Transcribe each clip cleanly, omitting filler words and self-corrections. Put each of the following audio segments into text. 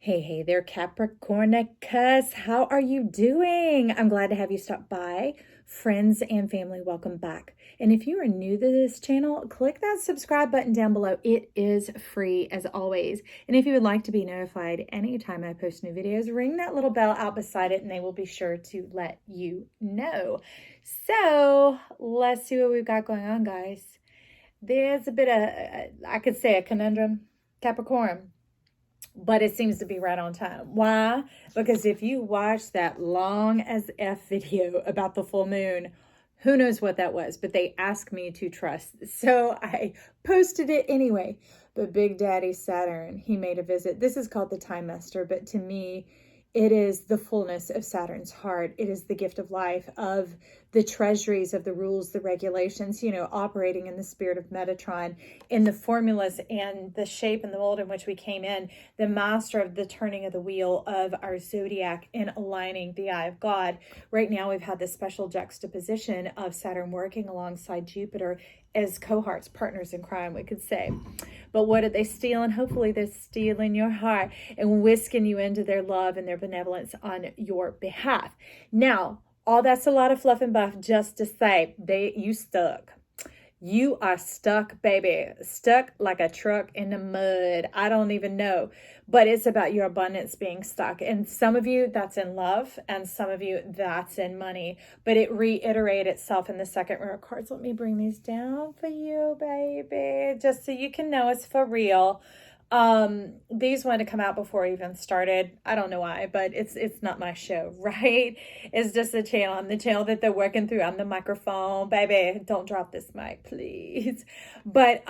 Hey there, Capricornicus. How are you doing? I'm glad to have you stop by. Friends and family, welcome back. And if you are new to this channel, click that subscribe button down below. It is free as always. And if you would like to be notified anytime I post new videos, ring that little bell out beside it and they will be sure to let you know. So let's see what we've got going on, guys. There's a bit of, I could say, a conundrum, Capricorn, but it seems to be right on time. Why? Because if you watch that long as F video about the full moon, who knows what that was, but they asked me to trust. So I posted it anyway. But Big Daddy Saturn, he made a visit. This is called the Time Master, but to me, it is the fullness of Saturn's heart. It is the gift of life, of the treasuries, of the rules, the regulations, operating in the spirit of Metatron, in the formulas and the shape and the mold in which we came in, the master of the turning of the wheel of our zodiac in aligning the eye of God. Right now, we've had this special juxtaposition of Saturn working alongside Jupiter as cohorts, partners in crime, we could say. But what are they stealing? Hopefully they're stealing your heart and whisking you into their love and their benevolence on your behalf. Now, all that's a lot of fluff and buff just to say you stuck. You are stuck, baby. Stuck like a truck in the mud. I don't even know. But it's about your abundance being stuck. And some of you, that's in love. And some of you, that's in money. But it reiterated itself in the second row of cards. Let me bring these down for you, baby. Just so you can know it's for real. These wanted to come out before I even started. I don't know why, but it's not my show, right? It's just a channel. I'm the channel that they're working through. I'm the microphone, baby. Don't drop this mic, please. But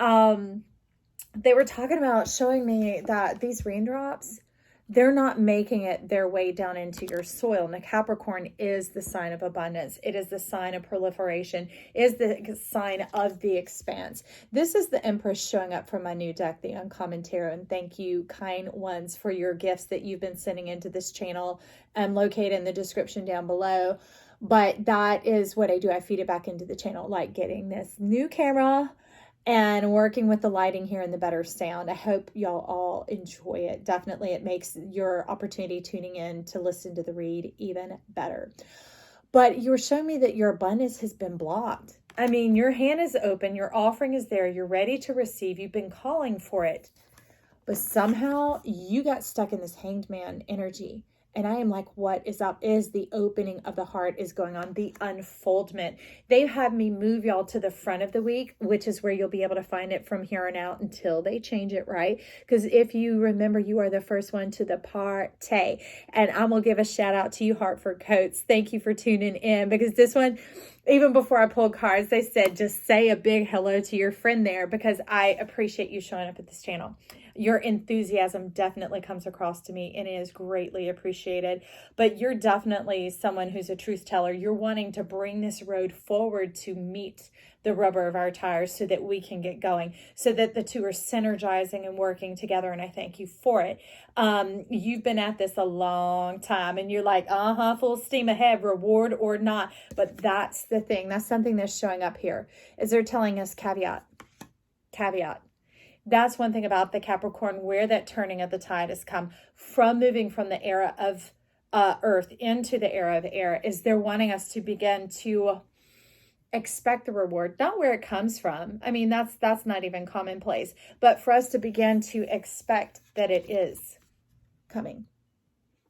they were talking about showing me that these raindrops, they're not making it their way down into your soil. Now, Capricorn is the sign of abundance. It is the sign of proliferation, is the sign of the expanse. This is the Empress showing up from my new deck, the Uncommon Tarot. And thank you, kind ones, for your gifts that you've been sending into this channel. Located in the description down below. But that is what I do. I feed it back into the channel, like getting this new camera and working with the lighting here and the better sound. I hope y'all all enjoy it. Definitely, it makes your opportunity tuning in to listen to the read even better. But you're showing me that your abundance has been blocked. I mean, your hand is open, your offering is there, you're ready to receive, you've been calling for it. But somehow you got stuck in this hanged man energy. And I am like, what is up? Is the opening of the heart is going on, the unfoldment. They've had me move y'all to the front of the week, which is where you'll be able to find it from here on out until they change it, right? Because if you remember, you are the first one to the party. And I'm going to give a shout out to you, Hartford Coats. Thank you for tuning in, because this one, even before I pulled cards, they said, just say a big hello to your friend there, because I appreciate you showing up at this channel. Your enthusiasm definitely comes across to me and is greatly appreciated. But you're definitely someone who's a truth teller. You're wanting to bring this road forward to meet the rubber of our tires so that we can get going, so that the two are synergizing and working together. And I thank you for it. You've been at this a long time and you're like, full steam ahead, reward or not. But that's the thing. That's something that's showing up here, is they're telling us caveat. That's one thing about the Capricorn, where that turning of the tide has come from, moving from the era of earth into the era of air, is they're wanting us to begin to expect the reward, not where it comes from. I mean, that's not even commonplace, but for us to begin to expect that it is coming.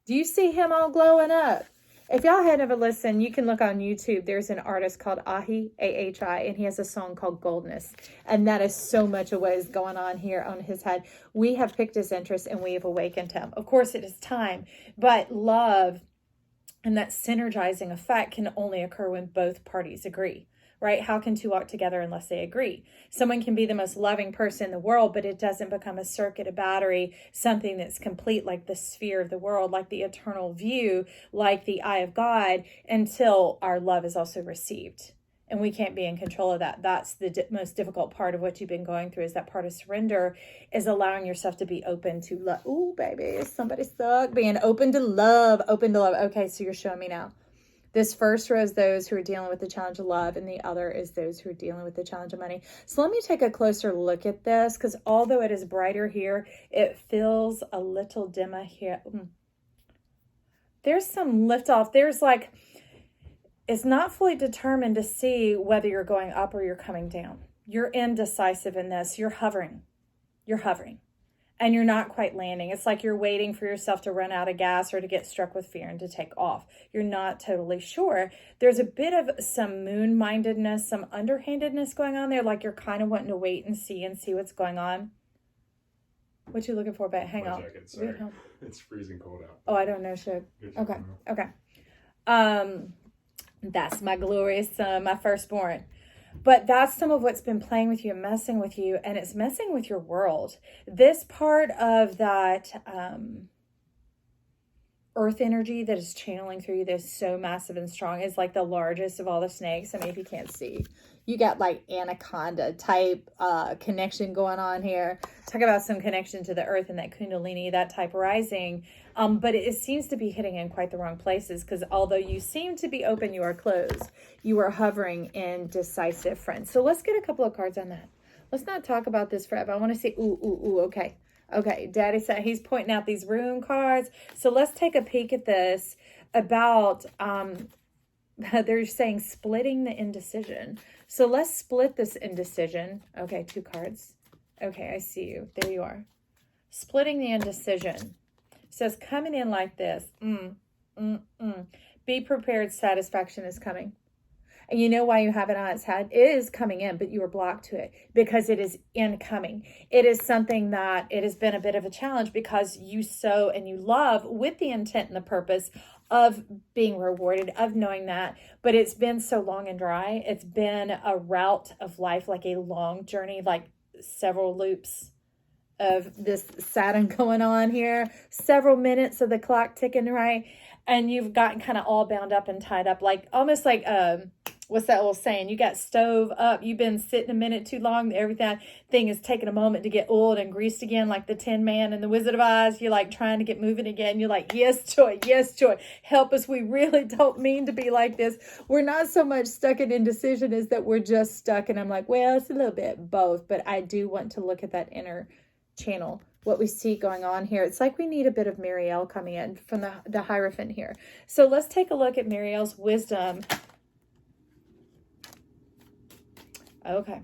Do you see him all glowing up? If y'all had never listened, you can look on YouTube. There's an artist called Ahi, A-H-I, and he has a song called Goldness. And that is so much of what is going on here on his head. We have picked his interest and we have awakened him. Of course, it is time, but love and that synergizing effect can only occur when both parties agree. Right? How can two walk together unless they agree? Someone can be the most loving person in the world, but it doesn't become a circuit, a battery, something that's complete, like the sphere of the world, like the eternal view, like the eye of God, until our love is also received. And we can't be in control of that. That's the most difficult part of what you've been going through, is that part of surrender, is allowing yourself to be open to love. Ooh, baby, somebody stuck. Being open to love, open to love. Okay, so you're showing me now. This first row is those who are dealing with the challenge of love, and the other is those who are dealing with the challenge of money. So let me take a closer look at this, because although it is brighter here, it feels a little dimmer here. There's some lift off. There's like, it's not fully determined to see whether you're going up or you're coming down. You're indecisive in this. You're hovering. You're hovering. And you're not quite landing. It's like you're waiting for yourself to run out of gas or to get struck with fear and to take off. You're not totally sure. There's a bit of some moon-mindedness, some underhandedness going on there, like you're kind of wanting to wait and see what's going on. What you looking for, babe? Hang on. Jacket, sorry. It's freezing cold out. Oh, I don't know, shit. Okay. That's my glorious son, my firstborn. But that's some of what's been playing with you and messing with you, and it's messing with your world. This part of that earth energy that is channeling through you that's so massive and strong is like the largest of all the snakes. I mean, if you can't see, you got like anaconda type connection going on here. Talk about some connection to the earth and that kundalini, that type rising. But it seems to be hitting in quite the wrong places, because although you seem to be open, you are closed. You are hovering in decisive, friends. So let's get a couple of cards on that. Let's not talk about this forever. I want to say, okay. Okay, Daddy said he's pointing out these rune cards. So let's take a peek at this about, they're saying splitting the indecision. So let's split this indecision. Okay, 2 cards. Okay, I see you. There you are. Splitting the indecision. Says coming in like this. Be prepared, satisfaction is coming. And you know why you have it on its head? It is coming in, but you are blocked to it because it is incoming. It is something that it has been a bit of a challenge because you sow and you love with the intent and the purpose of being rewarded, of knowing that. But it's been so long and dry. It's been a route of life, like a long journey, like several loops of this Saturn going on here, several minutes of the clock ticking, right? And you've gotten kind of all bound up and tied up, like almost like what's that old saying? You got stove up. You've been sitting a minute too long. Everything is taking a moment to get oiled and greased again, like the Tin Man and the Wizard of Oz. You're like trying to get moving again. You're like, yes, joy, yes, joy. Help us. We really don't mean to be like this. We're not so much stuck in indecision as that we're just stuck. And I'm like, well, it's a little bit both, but I do want to look at that inner channel, what we see going on here. It's like we need a bit of Marielle coming in from the Hierophant here. So let's take a look at Marielle's wisdom. Okay.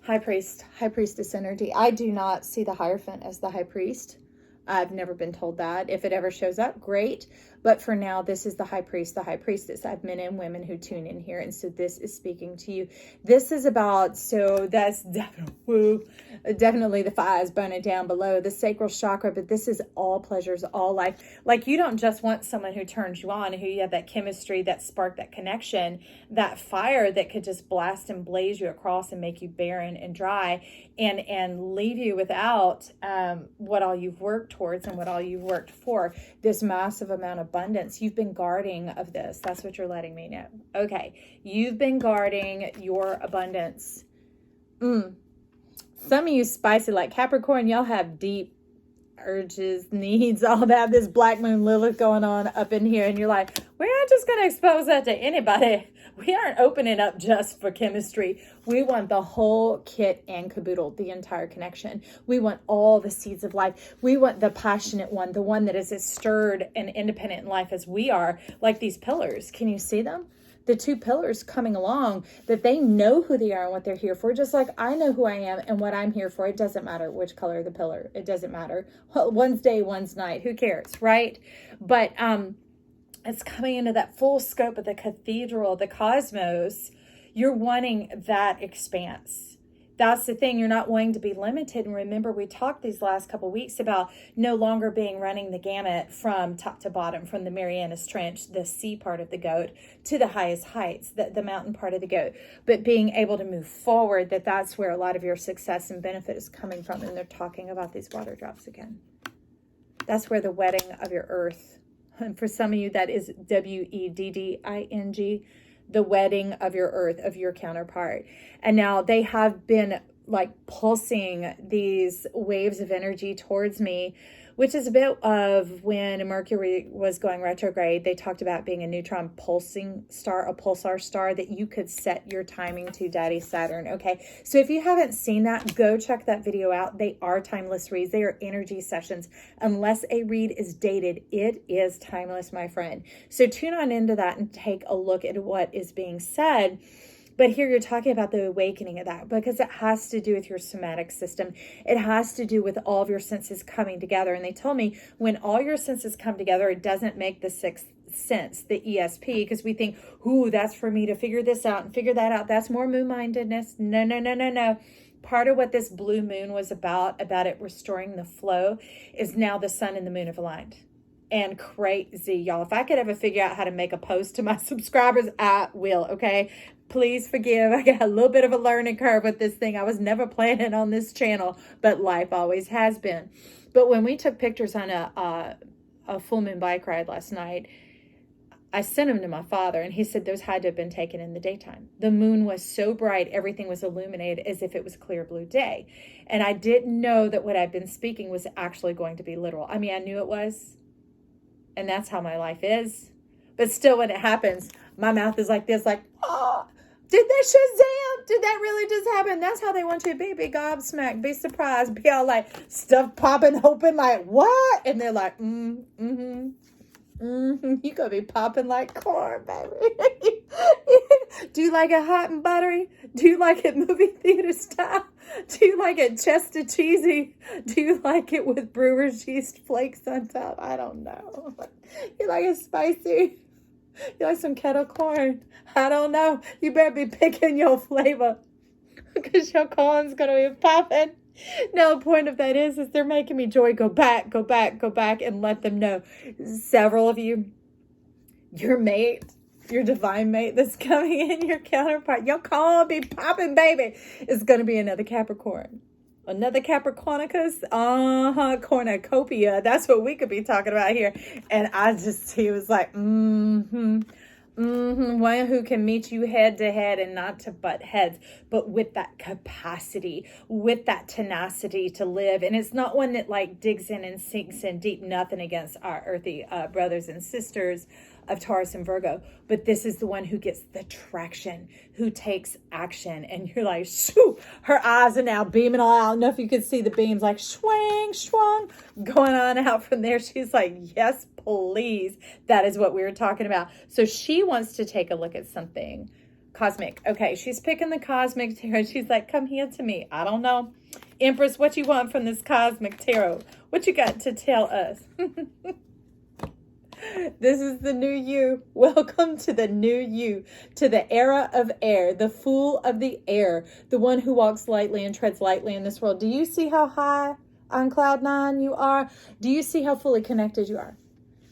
High priest, high priestess energy. I do not see the Hierophant as the high priest. I've never been told that. If it ever shows up, great. But for now, this is the high priest, the high priestess. I have men and women who tune in here. And so this is speaking to you. This is about, so that's definitely the fires burning down below, the sacral chakra. But this is all pleasures, all life. Like you don't just want someone who turns you on, who you have that chemistry, that spark, that connection, that fire that could just blast and blaze you across and make you barren and dry and leave you without what all you've worked towards and what all you've worked for. This massive amount of abundance. You've been guarding of this. That's what you're letting me know. Okay. You've been guarding your abundance. Some of you spicy like Capricorn, y'all have deep urges, needs, all that. This Black Moon Lilith going on up in here. And you're like, we're not just going to expose that to anybody. We aren't opening up just for chemistry. We want the whole kit and caboodle, the entire connection. We want all the seeds of life. We want the passionate one, the one that is as stirred and independent in life as we are, like these pillars. Can you see them? The 2 pillars coming along, that they know who they are and what they're here for. Just like I know who I am and what I'm here for. It doesn't matter which color the pillar. It doesn't matter. Well, one's day, one's night. Who cares, right? But it's coming into that full scope of the cathedral, the cosmos. You're wanting that expanse. That's the thing. You're not wanting to be limited. And remember, we talked these last couple of weeks about no longer running the gamut from top to bottom, from the Marianas Trench, the sea part of the goat, to the highest heights, the mountain part of the goat, but being able to move forward, that's where a lot of your success and benefit is coming from. And they're talking about these water drops again. That's where the wedding of your earth, and for some of you, that is WEDDING, the wedding of your earth, of your counterpart. And now they have been like pulsing these waves of energy towards me, which is a bit of when Mercury was going retrograde. They talked about being a neutron pulsing star, a pulsar star that you could set your timing to, Daddy Saturn. Okay, so if you haven't seen that, go check that video out. They are timeless reads. They are energy sessions. Unless a read is dated, it is timeless, my friend. So tune on into that and take a look at what is being said. But here you're talking about the awakening of that, because it has to do with your somatic system. It has to do with all of your senses coming together. And they told me when all your senses come together, it doesn't make the sixth sense, the ESP, because we think, ooh, that's for me to figure this out and figure that out. That's more moon-mindedness. No, no, no, no, no. Part of what this blue moon was about it restoring the flow, is now the sun and the moon have aligned. And crazy, y'all. If I could ever figure out how to make a post to my subscribers, I will, okay? Please forgive. I got a little bit of a learning curve with this thing. I was never planning on this channel, but life always has been. But when we took pictures on a full moon bike ride last night, I sent them to my father, and he said those had to have been taken in the daytime. The moon was so bright, everything was illuminated as if it was clear blue day. And I didn't know that what I'd been speaking was actually going to be literal. I mean, I knew it was, and that's how my life is. But still, when it happens, my mouth is like this, like, oh, did that Shazam? Did that really just happen? That's how they want you to be gobsmacked, be surprised, be all like stuff popping open, like, what? And they're like, you gonna be popping like corn, baby. Do you like it hot and buttery? Do you like it movie theater style? Do you like it chester cheesy? Do you like it with brewer's yeast flakes on top? I don't know. You like it spicy? You like some kettle corn? I don't know. You better be picking your flavor, because your corn's gonna be popping. No, the point of that is they're making me joy. Go back, and let them know. Several of you, your mate, your divine mate that's coming in, your counterpart, your corn be popping, baby, is going to be another Capricorn. Another Capricornicus, cornucopia. That's what we could be talking about here. And he was like, one who can meet you head to head and not to butt heads, but with that capacity, with that tenacity to live. And it's not one that like digs in and sinks in deep, nothing against our earthy brothers and sisters of Taurus and Virgo, but this is the one who gets the traction, who takes action. And you're like, shoo, her eyes are now beaming all out. I don't know if you could see the beams like swing, swung, going on out from there. She's like, yes, please. That is what we were talking about. So she wants to take a look at something cosmic. Okay, she's picking the cosmic tarot. She's like, come here to me. I don't know. Empress, what you want from this cosmic tarot? What you got to tell us? This is the new you. Welcome to the new you, to the era of air, the fool of the air, the one who walks lightly and treads lightly in this world. Do you see how high on cloud nine you are? Do you see how fully connected you are?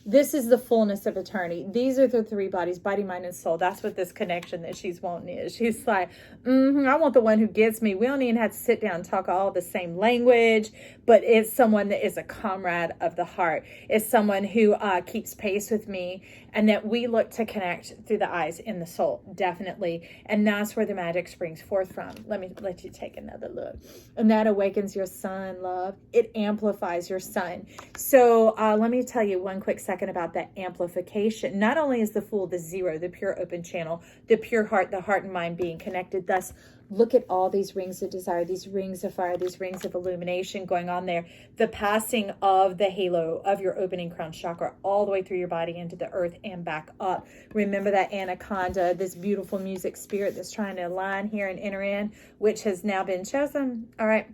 This is the fullness of eternity. These are the three bodies, body, mind, and soul. That's what this connection that she's wanting is. She's like, I want the one who gets me. We don't even have to sit down and talk all the same language, but it's someone that is a comrade of the heart. It's someone who keeps pace with me, and that we look to connect through the eyes in the soul, definitely. And that's where the magic springs forth from. Let me let you take another look. And that awakens your sun, love. It amplifies your sun. So let me tell you one quick second about that amplification. Not only is the Fool the zero, the pure open channel, the pure heart, the heart and mind being connected. Thus, look at all these rings of desire, these rings of fire, these rings of illumination going on there. The passing of the halo of your opening crown chakra all the way through your body into the earth and back up. Remember that anaconda, this beautiful music spirit that's trying to align here and enter in, which has now been chosen. All right.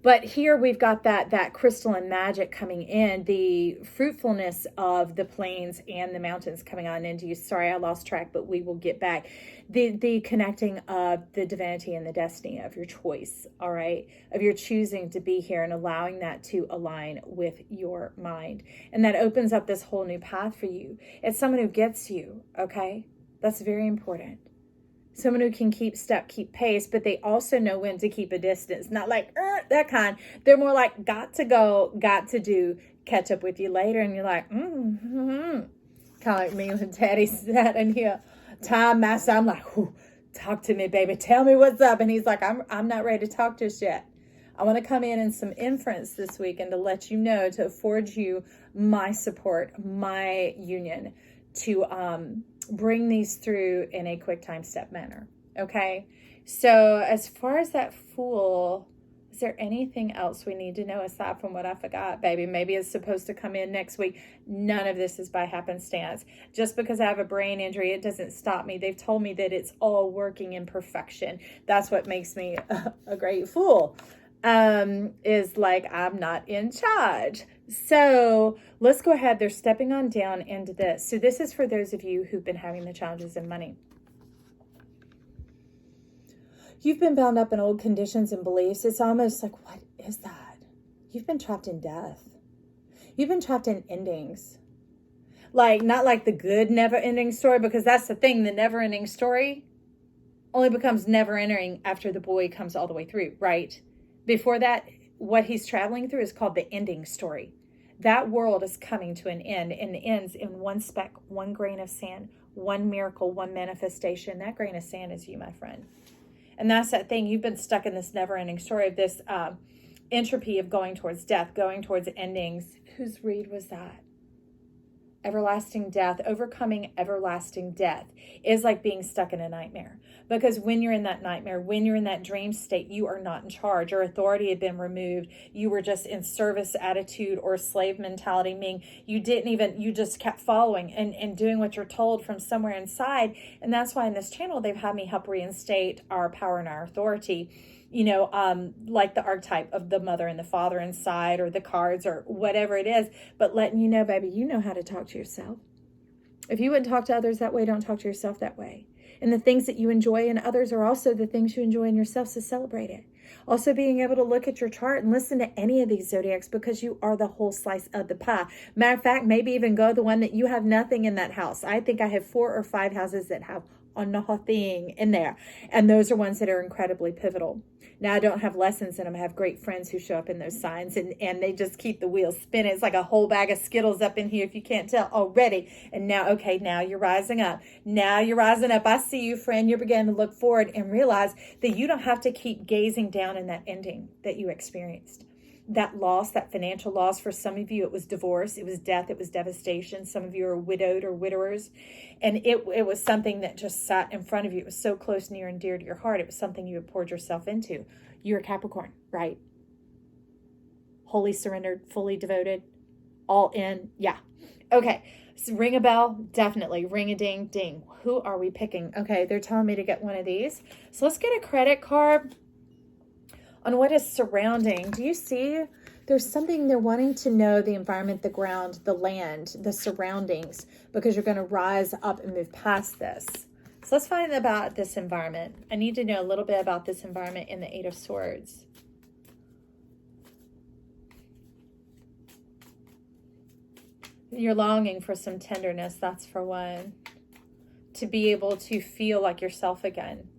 But here we've got that crystalline magic coming in, the fruitfulness of the plains and the mountains coming on into you. Sorry, I lost track, but we will get back. The connecting of the divinity and the destiny of your choice, all right, of your choosing to be here and allowing that to align with your mind. And that opens up this whole new path for you. It's someone who gets you, okay? That's very important. Someone who can keep step, keep pace, but they also know when to keep a distance. Not like, that kind. They're more like, got to go, got to do, catch up with you later. And you're like, Kind of like me when Daddy sat in here, time master. I'm like, talk to me, baby. Tell me what's up. And he's like, I'm not ready to talk just yet. I want to come in some inference this week and to let you know, to afford you my support, my union, to bring these through in a quick time step manner. Okay. So as far as that Fool, is there anything else we need to know aside from what I forgot, baby? Maybe it's supposed to come in next week. None of this is by happenstance. Just because I have a brain injury, it doesn't stop me. They've told me that it's all working in perfection. That's what makes me a great fool. Is like I'm not in charge. So let's go ahead. They're stepping on down into this. So this is for those of you who've been having the challenges in money. You've been bound up in old conditions and beliefs. It's almost like, what is that? You've been trapped in death. You've been trapped in endings. Like, not like the good never-ending story, because that's the thing. The never-ending story only becomes never-ending after the boy comes all the way through, right? Before that, what he's traveling through is called the ending story. That world is coming to an end, and it ends in one speck, one grain of sand, one miracle, one manifestation. That grain of sand is you, my friend. And that's that thing. You've been stuck in this never-ending story of this entropy of going towards death, going towards endings. Whose read was that? Everlasting death, overcoming everlasting death is like being stuck in a nightmare. Because when you're in that nightmare, when you're in that dream state, you are not in charge. Your authority had been removed. You were just in service attitude or slave mentality, meaning you just kept following and doing what you're told from somewhere inside. And that's why in this channel, they've had me help reinstate our power and our authority. Like the archetype of the mother and the father inside, or the cards, or whatever it is, but letting you know, baby, you know how to talk to yourself. If you wouldn't talk to others that way, don't talk to yourself that way. And the things that you enjoy in others are also the things you enjoy in yourself, so celebrate it. Also being able to look at your chart and listen to any of these zodiacs, because you are the whole slice of the pie. Matter of fact, maybe even go the one that you have nothing in that house. I think I have 4 or 5 houses that have nothing in there. And those are ones that are incredibly pivotal. Now, I don't have lessons in them. I have great friends who show up in those signs, and they just keep the wheels spinning. It's like a whole bag of Skittles up in here, if you can't tell already. And now, okay, now you're rising up. Now you're rising up. I see you, friend. You're beginning to look forward and realize that you don't have to keep gazing down in that ending that you experienced. That loss, that financial loss, for some of you, it was divorce, it was death, it was devastation. Some of you are widowed or widowers. And it was something that just sat in front of you. It was so close, near, and dear to your heart. It was something you had poured yourself into. You're a Capricorn, right? Wholly surrendered, fully devoted, all in. Yeah. Okay. So ring a bell. Definitely. Ring a ding ding. Who are we picking? Okay. They're telling me to get one of these. So let's get a credit card on what is surrounding. Do you see? There's something they're wanting to know: the environment, the ground, the land, the surroundings, because you're going to rise up and move past this. So let's find out about this environment. I need to know a little bit about this environment in the 8 of Swords. You're longing for some tenderness, that's for one. To be able to feel like yourself again.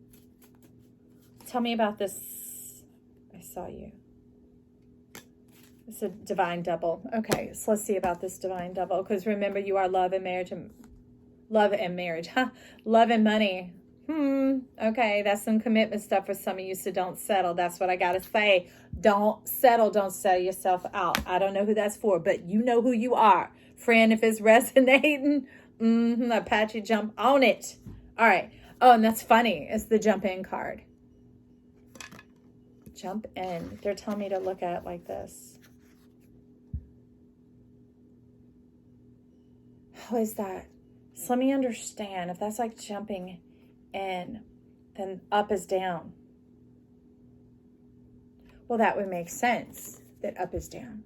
Tell me about this. I saw you. It's a divine double. Okay, so let's see about this divine double. Because remember, you are love and marriage. Love and money. Okay, that's some commitment stuff for some of you, so don't settle. That's what I got to say. Don't settle. Don't sell yourself out. I don't know who that's for, but you know who you are. Friend, if it's resonating, Apache, jump on it. All right. Oh, and that's funny. It's the jump in card. Jump in. They're telling me to look at it like this. How is that? So let me understand. If that's like jumping in, then up is down. Well, that would make sense that up is down.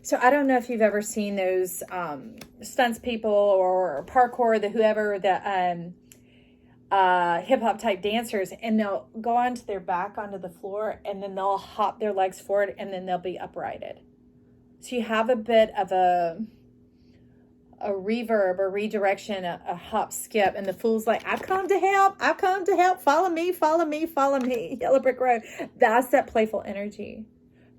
So I don't know if you've ever seen those stunts people or parkour, the hip hop type dancers, and they'll go onto their back onto the floor, and then they'll hop their legs forward, and then they'll be uprighted. So you have a bit of a reverb, a redirection, a hop, skip, and the fool's like, I've come to help, follow me, yellow brick road. That's that playful energy.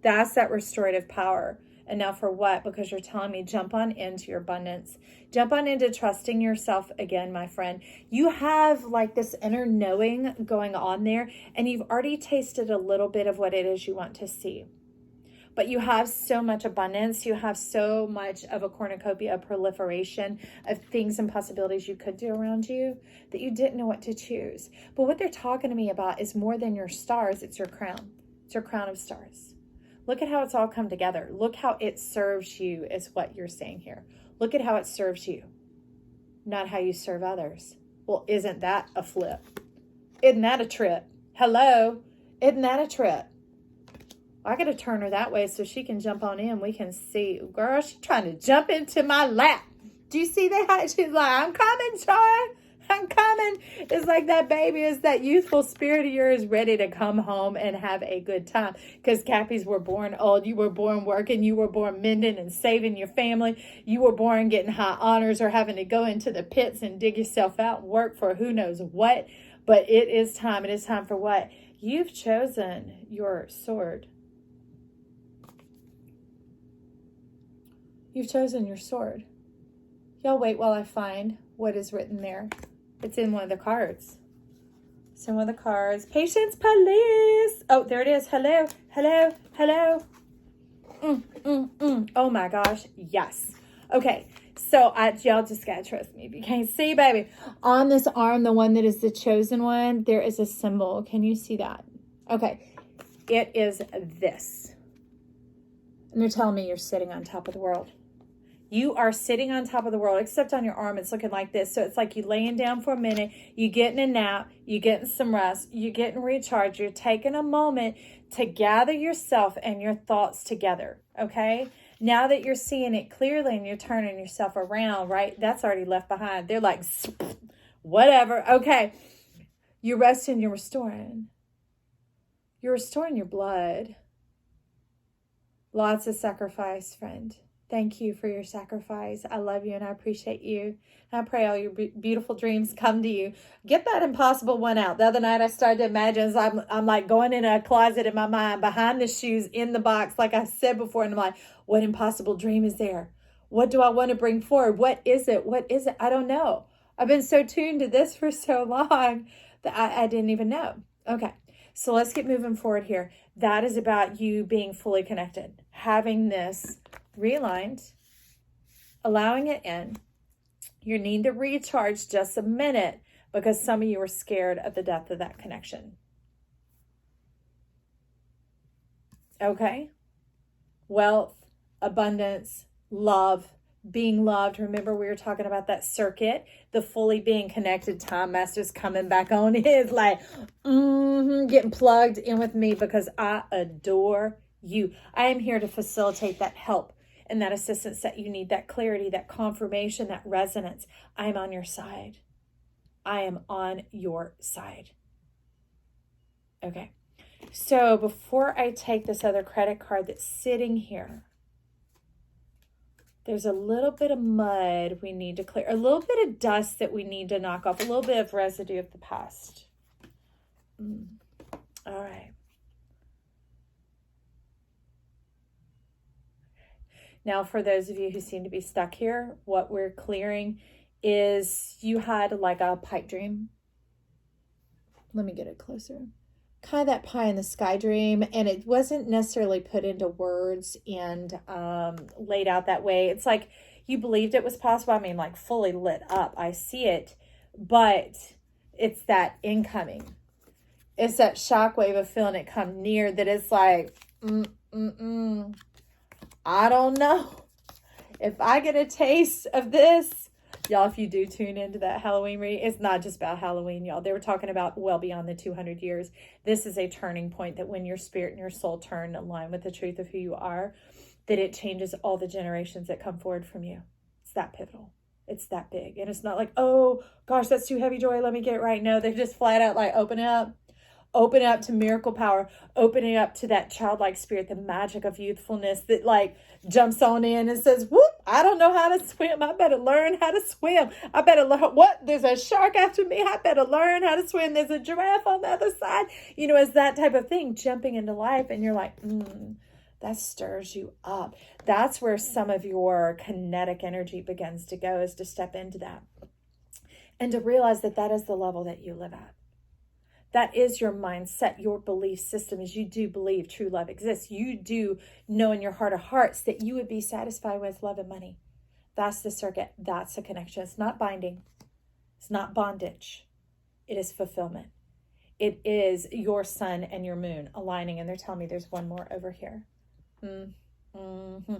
That's that restorative power. And now for what? Because you're telling me jump on into your abundance. Jump on into trusting yourself again, my friend. You have like this inner knowing going on there, and you've already tasted a little bit of what it is you want to see. But you have so much abundance. You have so much of a cornucopia, a proliferation of things and possibilities you could do around you that you didn't know what to choose. But what they're talking to me about is more than your stars. It's your crown. It's your crown of stars. Look at how it's all come together. Look how it serves you is what you're saying here. Look at how it serves you, not how you serve others. Well, isn't that a flip? Isn't that a trip? Hello? Isn't that a trip? I got to turn her that way so she can jump on in. We can see. Girl, she's trying to jump into my lap. Do you see that? She's like, I'm coming, Joy. I'm coming. It's like that baby is that youthful spirit of yours ready to come home and have a good time. Because Cappies were born old. You were born working. You were born mending and saving your family. You were born getting high honors or having to go into the pits and dig yourself out and work for who knows what. But it is time. It is time for what? You've chosen your sword. You've chosen your sword. Y'all wait while I find what is written there. It's in one of the cards. It's in one of the cards. Patience, police. Oh, there it is. Hello, hello, hello. Oh my gosh. Yes. Okay. So y'all just gotta trust me. If you can't see, baby, on this arm, the one that is the chosen one, there is a symbol. Can you see that? Okay. It is this. And they're telling me you're sitting on top of the world. You are sitting on top of the world, except on your arm, it's looking like this. So it's like you laying down for a minute, you getting a nap, you getting some rest, you getting recharged, you're taking a moment to gather yourself and your thoughts together, okay? Now that you're seeing it clearly and you're turning yourself around, right? That's already left behind. They're like, whatever, okay. You're resting, you're restoring. You're restoring your blood. Lots of sacrifice, friend. Thank you for your sacrifice. I love you and I appreciate you. And I pray all your beautiful dreams come to you. Get that impossible one out. The other night I started to imagine as I'm like going in a closet in my mind behind the shoes in the box, like I said before. And I'm like, what impossible dream is there? What do I want to bring forward? What is it? What is it? I don't know. I've been so tuned to this for so long that I didn't even know. Okay. So let's get moving forward here. That is about you being fully connected, having this realigned, allowing it in. You need to recharge just a minute because some of you are scared of the depth of that connection. Okay? Wealth, abundance, love, being loved. Remember we were talking about that circuit, the fully being connected. Time Master's coming back on his like, getting plugged in with me because I adore you. I am here to facilitate that help and that assistance that you need, that clarity, that confirmation, that resonance. I am on your side. I am on your side. Okay. So before I take this other credit card that's sitting here, there's a little bit of mud we need to clear, a little bit of dust that we need to knock off, a little bit of residue of the past. All right. Now, for those of you who seem to be stuck here, what we're clearing is you had like a pipe dream. Let me get it closer. Kind of that pie in the sky dream, and it wasn't necessarily put into words and laid out that way. It's like you believed it was possible. I mean, like fully lit up. I see it, but it's that incoming. It's that shockwave of feeling it come near that it's like, I don't know. If I get a taste of this, y'all, if you do tune into that Halloween reading, it's not just about Halloween, y'all. They were talking about well beyond the 200 years. This is a turning point that when your spirit and your soul turn in line with the truth of who you are, that it changes all the generations that come forward from you. It's that pivotal. It's that big. And it's not like, oh, gosh, that's too heavy, Joy. Let me get it right. No, they're just flat out like, open up. Open up to miracle power, opening up to that childlike spirit, the magic of youthfulness that like jumps on in and says, whoop, I don't know how to swim. I better learn how to swim. I better learn what? There's a shark after me. I better learn how to swim. There's a giraffe on the other side. You know, it's that type of thing jumping into life. And you're like, That stirs you up. That's where some of your kinetic energy begins to go, is to step into that. And to realize that that is the level that you live at. That is your mindset, your belief system, is you do believe true love exists. You do know in your heart of hearts that you would be satisfied with love and money. That's the circuit. That's the connection. It's not binding. It's not bondage. It is fulfillment. It is your sun and your moon aligning. And they're telling me there's one more over here. Mm-hmm.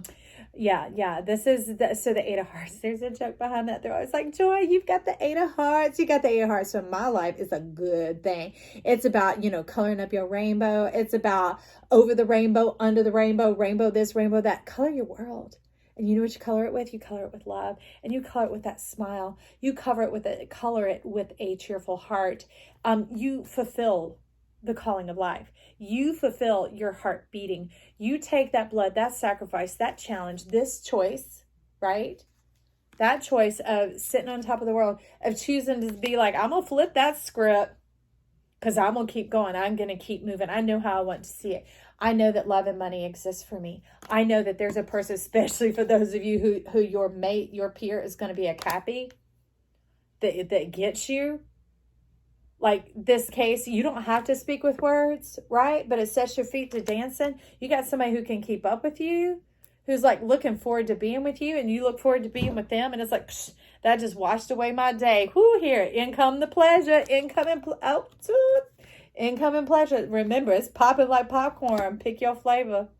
Yeah. This is so the Eight of Hearts. There's a joke behind that. They're always like, Joy, you've got the Eight of Hearts. You got the Eight of Hearts. So my life is a good thing. It's about, coloring up your rainbow. It's about over the rainbow, under the rainbow this, rainbow that. Color your world. And you know what you color it with? You color it with love. And you color it with that smile. You color it with a cheerful heart. You fulfill the calling of life. You fulfill your heart beating. You take that blood, that sacrifice, that challenge, this choice, right? That choice of sitting on top of the world, of choosing to be like, I'm going to flip that script because I'm going to keep going. I'm going to keep moving. I know how I want to see it. I know that love and money exists for me. I know that there's a person, especially for those of you who your mate, your peer is going to be a Cappy that gets you. Like this case, you don't have to speak with words, right? But it sets your feet to dancing. You got somebody who can keep up with you, who's like looking forward to being with you, and you look forward to being with them. And it's like, that just washed away my day. Whoo, here, in come the pleasure, incoming pleasure. Remember, it's popping like popcorn. Pick your flavor.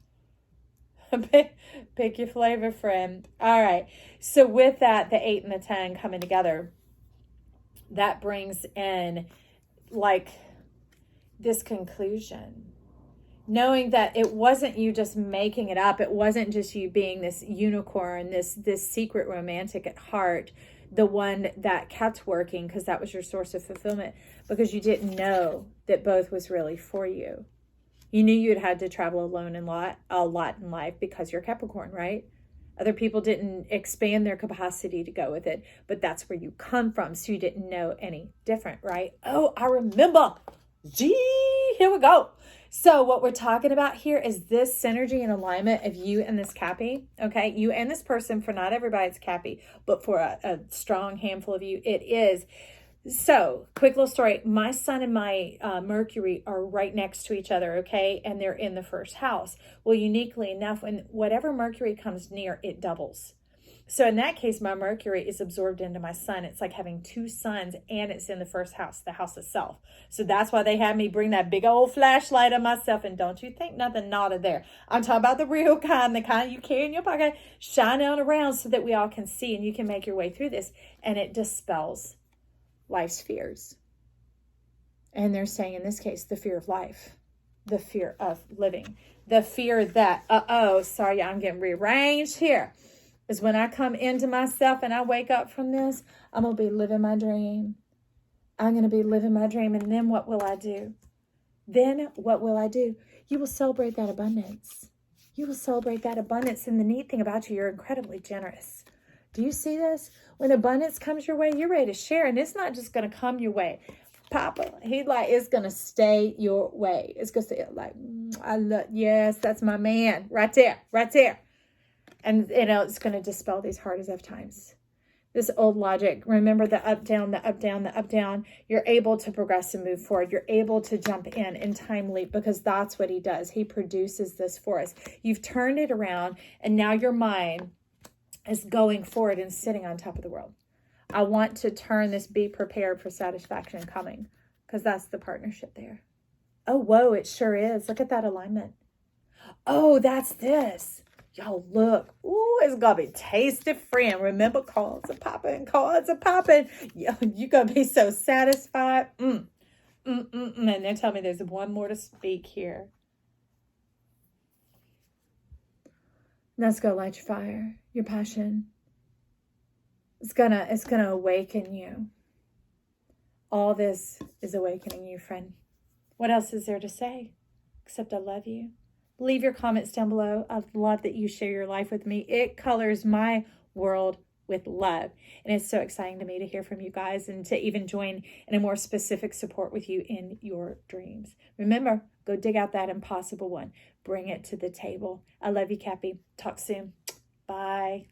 Pick your flavor, friend. All right. So with that, the 8 and the 10 coming together, that brings in like this conclusion, knowing that it wasn't you just making it up. It wasn't just you being this unicorn, this secret romantic at heart, the one that kept working because that was your source of fulfillment, because you didn't know that both was really for you. You knew you'd had to travel alone a lot in life because you're Capricorn, right? Other people didn't expand their capacity to go with it, but that's where you come from. So you didn't know any different, right? Oh, I remember. Gee, here we go. So what we're talking about here is this synergy and alignment of you and this Cappy, okay? You and this person. For not everybody it's Cappy, but for a strong handful of you, it is. So, quick little story. My sun and my Mercury are right next to each other, okay? And they're in the first house. Well, uniquely enough, when whatever Mercury comes near, it doubles. So in that case, my Mercury is absorbed into my sun. It's like having two suns, and it's in the first house, the house of self. So that's why they had me bring that big old flashlight on myself. And don't you think nothing naughty there. I'm talking about the real kind, the kind you carry in your pocket. Shine out around so that we all can see and you can make your way through this. And it dispels life's fears. And they're saying in this case, the fear of life, the fear of living, the fear that, sorry, I'm getting rearranged here, is when I come into myself and I wake up from this, I'm going to be living my dream. I'm going to be living my dream. And then what will I do? Then what will I do? You will celebrate that abundance. You will celebrate that abundance. And the neat thing about you, you're incredibly generous. Do you see this? When abundance comes your way, you're ready to share. And it's not just going to come your way. Papa, it's going to stay your way. It's going to say like, yes, that's my man. Right there. And, it's going to dispel these hard as F times. This old logic. Remember the up, down, the up, down, the up, down. You're able to progress and move forward. You're able to jump in time leap, because that's what he does. He produces this for us. You've turned it around, and now your mind is going forward and sitting on top of the world. I want to turn this, be prepared for satisfaction coming, because that's the partnership there. Oh, whoa, it sure is. Look at that alignment. Oh, that's this. Y'all look. Ooh, it's going to be tasty, friend. Remember, cards are popping. You're going to be so satisfied. And they're telling me there's one more to speak here. Let's go light your fire, your passion. It's gonna awaken you. All this is awakening you, friend. What else is there to say? Except I love you. Leave your comments down below. I love that you share your life with me. It colors my world with love. And it's so exciting to me to hear from you guys and to even join in a more specific support with you in your dreams. Remember, go dig out that impossible one. Bring it to the table. I love you, Cappy. Talk soon. Bye.